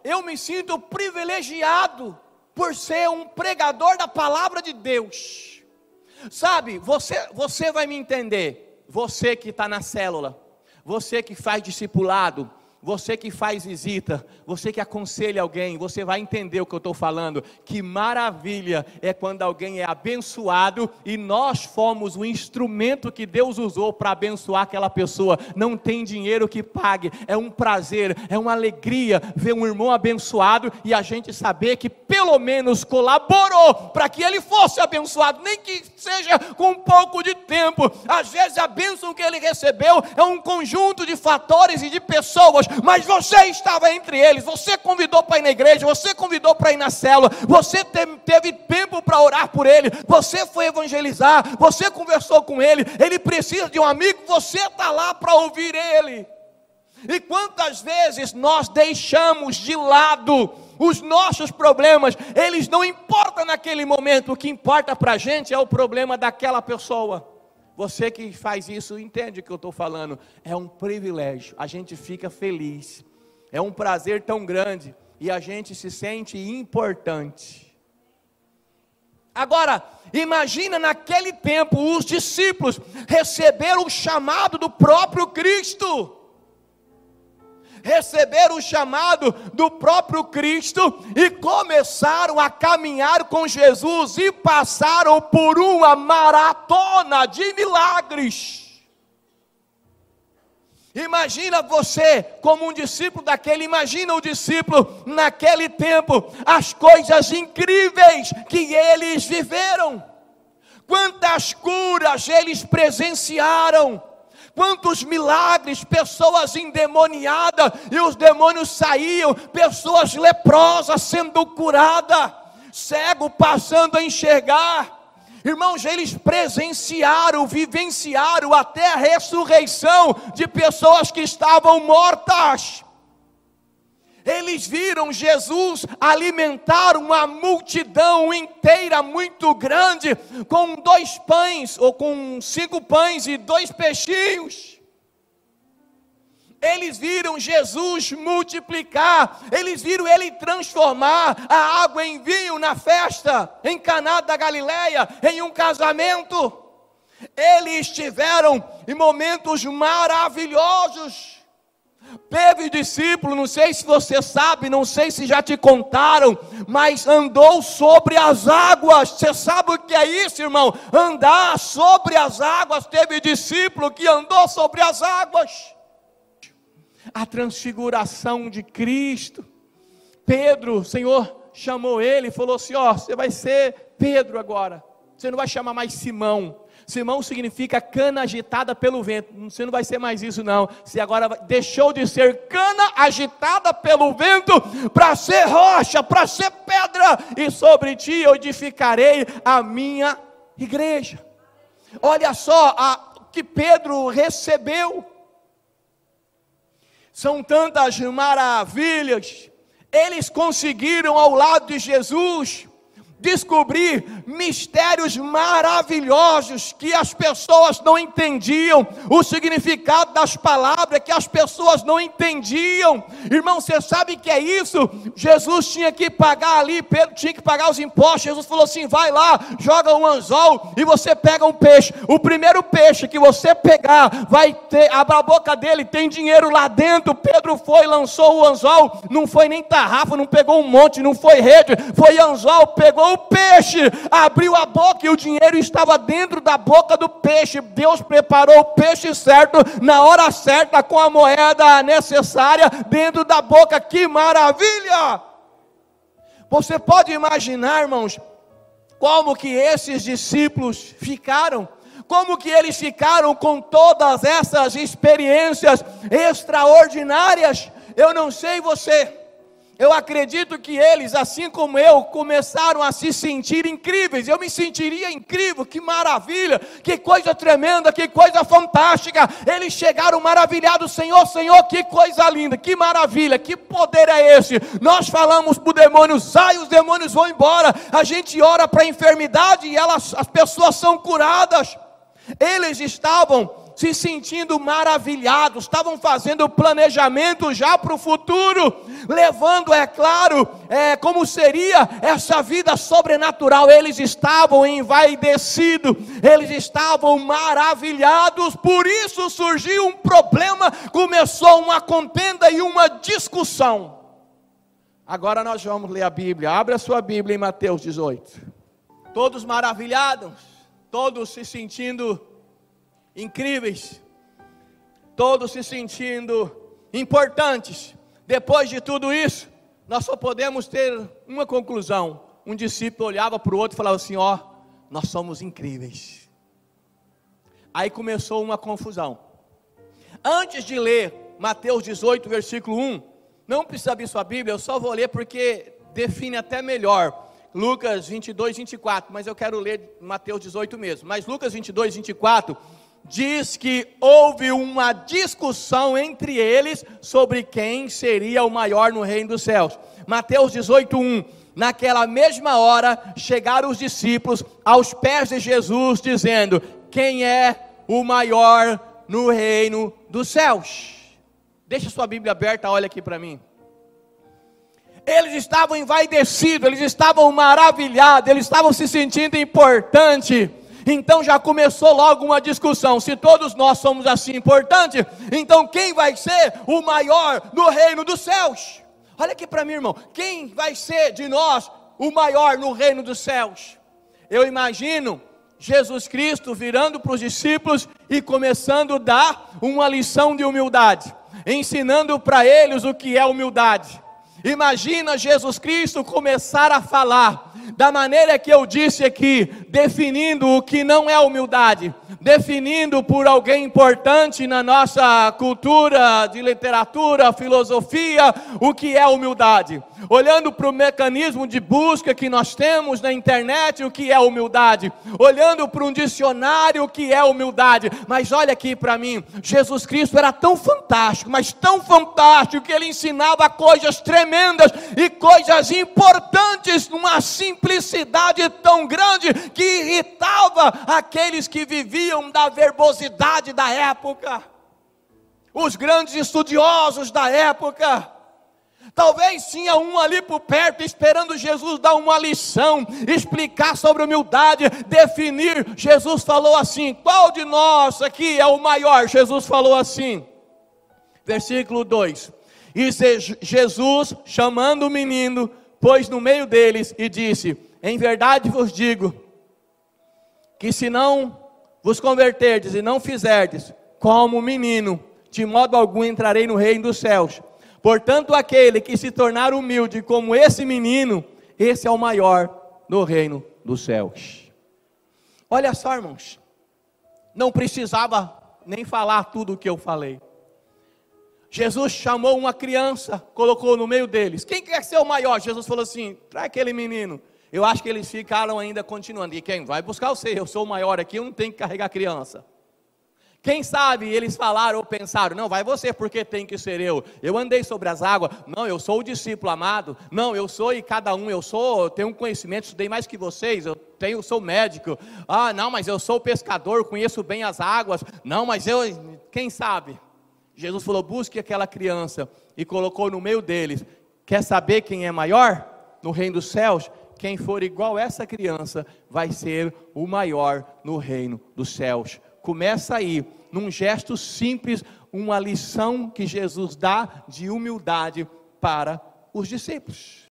eu me sinto privilegiado por ser um pregador da palavra de Deus. Sabe, você vai me entender, você que está na célula, você que faz discipulado, você que faz visita, você que aconselha alguém, você vai entender o que eu estou falando. Que maravilha é quando alguém é abençoado e nós fomos o instrumento que Deus usou para abençoar aquela pessoa. Não tem dinheiro que pague, é um prazer, é uma alegria ver um irmão abençoado e a gente saber que pelo menos colaborou para que ele fosse abençoado, nem que seja com um pouco de tempo. Às vezes a bênção que ele recebeu é um conjunto de fatores e de pessoas, mas você estava entre eles, você convidou para ir na igreja, você convidou para ir na célula, você teve tempo para orar por ele, você foi evangelizar, você conversou com ele, ele precisa de um amigo, você está lá para ouvir ele. E quantas vezes nós deixamos de lado os nossos problemas? Eles não importam naquele momento, o que importa para a gente é o problema daquela pessoa. Você que faz isso entende o que eu estou falando. É um privilégio, a gente fica feliz, é um prazer tão grande e a gente se sente importante. Agora, imagina naquele tempo os discípulos receberam o chamado do próprio Cristo. Receberam o chamado do próprio Cristo e começaram a caminhar com Jesus e passaram por uma maratona de milagres. Imagina você como um discípulo daquele, imagina o discípulo naquele tempo, as coisas incríveis que eles viveram, quantas curas eles presenciaram, quantos milagres, pessoas endemoniadas e os demônios saíam, pessoas leprosas sendo curadas, cego passando a enxergar. Irmãos, eles presenciaram, vivenciaram até a ressurreição de pessoas que estavam mortas. Eles viram Jesus alimentar uma multidão inteira muito grande com 2 pães ou com 5 pães e 2 peixinhos. Eles viram Jesus multiplicar, eles viram Ele transformar a água em vinho na festa, em Caná da Galileia, em um casamento. Eles tiveram em momentos maravilhosos. Teve discípulo, não sei se você sabe, não sei se já te contaram, mas andou sobre as águas. Você sabe o que é isso, irmão? Andar sobre as águas. Teve discípulo que andou sobre as águas. A transfiguração de Cristo. Pedro, o Senhor chamou ele e falou assim: ó, você vai ser Pedro agora, você não vai chamar mais Simão. Simão significa cana agitada pelo vento. Você não vai ser mais isso não. Você agora deixou de ser cana agitada pelo vento para ser rocha, para ser pedra. E sobre ti eu edificarei a minha igreja. Olha só o que Pedro recebeu. São tantas maravilhas. Eles conseguiram ao lado de Jesus descobrir mistérios maravilhosos que as pessoas não entendiam, o significado das palavras que as pessoas não entendiam. Irmão, você sabe que é isso? Jesus tinha que pagar ali, Pedro tinha que pagar os impostos. Jesus falou assim: vai lá, joga um anzol e você pega um peixe. O primeiro peixe que você pegar, vai ter, abre a boca dele, tem dinheiro lá dentro. Pedro foi, lançou o anzol, não foi nem tarrafa, não pegou um monte, não foi rede, foi anzol, pegou o peixe, abriu a boca e o dinheiro estava dentro da boca do peixe. Deus preparou o peixe certo, na hora certa, com a moeda necessária dentro da boca. Que maravilha! Você pode imaginar, irmãos, como que esses discípulos ficaram? Como que eles ficaram com todas essas experiências extraordinárias? Eu não sei você. Eu acredito que eles, assim como eu, começaram a se sentir incríveis. Eu me sentiria incrível, que maravilha, que coisa tremenda, que coisa fantástica. Eles chegaram maravilhados: Senhor, Senhor, que coisa linda, que maravilha, que poder é esse? Nós falamos para o demônio: sai, os demônios vão embora. A gente ora para a enfermidade e as pessoas são curadas. Eles estavam se sentindo maravilhados, estavam fazendo planejamento já para o futuro, levando, é claro, como seria essa vida sobrenatural. Eles estavam envaidecidos, eles estavam maravilhados. Por isso surgiu um problema, começou uma contenda e uma discussão. Agora nós vamos ler a Bíblia. Abra a sua Bíblia em Mateus 18. Todos maravilhados, todos se sentindo incríveis, todos se sentindo importantes. Depois de tudo isso, nós só podemos ter uma conclusão. Um discípulo olhava para o outro e falava assim: ó, nós somos incríveis. Aí começou uma confusão. Antes de ler Mateus 18, versículo 1, não precisa abrir sua Bíblia, eu só vou ler porque define até melhor Lucas 22, 24, mas eu quero ler Mateus 18 mesmo. Mas Lucas 22, 24 diz que houve uma discussão entre eles sobre quem seria o maior no reino dos céus. Mateus 18, 1. Naquela mesma hora chegaram os discípulos aos pés de Jesus, dizendo: quem é o maior no reino dos céus? Deixa sua Bíblia aberta, olha aqui para mim. Eles estavam envaidecidos, eles estavam maravilhados, eles estavam se sentindo importantes. Então já começou logo uma discussão. Se todos nós somos assim importantes, então quem vai ser o maior no reino dos céus? Olha aqui para mim, irmão. Quem vai ser de nós o maior no reino dos céus? Eu imagino Jesus Cristo virando para os discípulos e começando a dar uma lição de humildade, ensinando para eles o que é humildade. Imagina Jesus Cristo começar a falar da maneira que eu disse aqui, definindo o que não é humildade, definindo por alguém importante na nossa cultura de literatura, filosofia, o que é humildade. Olhando para o mecanismo de busca que nós temos na internet, o que é humildade. Olhando para um dicionário, o que é humildade. Mas olha aqui para mim, Jesus Cristo era tão fantástico, mas tão fantástico, que ele ensinava coisas tremendas e coisas importantes numa simplicidade tão grande que irritava aqueles que viviam da verbosidade da época, os grandes estudiosos da época. Talvez tinha um ali por perto esperando Jesus dar uma lição, explicar sobre humildade, definir. Jesus falou assim: qual de nós aqui é o maior? Jesus falou assim, versículo 2: e Jesus, chamando o menino, pôs no meio deles e disse: em verdade vos digo, que se não vos converterdes e não fizerdes como o menino, de modo algum entrarei no reino dos céus. Portanto, aquele que se tornar humilde como esse menino, esse é o maior no reino dos céus. Olha só, irmãos, não precisava nem falar tudo o que eu falei. Jesus chamou uma criança, colocou no meio deles. Quem quer ser o maior? Jesus falou assim: traz aquele menino. Eu acho que eles ficaram ainda continuando. E quem vai buscar você? Eu sou o maior aqui, eu não tenho que carregar criança. Quem sabe eles falaram ou pensaram: não, vai você, porque tem que ser eu. Eu andei sobre as águas. Não, eu sou o discípulo amado. Não, eu sou e cada um. Eu tenho um conhecimento, estudei mais que vocês. Eu sou médico. Ah, não, mas eu sou pescador, conheço bem as águas. Não, mas quem sabe? Jesus falou: busque aquela criança, e colocou no meio deles. Quer saber quem é maior no reino dos céus? Quem for igual a essa criança vai ser o maior no reino dos céus. Começa aí, num gesto simples, uma lição que Jesus dá de humildade para os discípulos.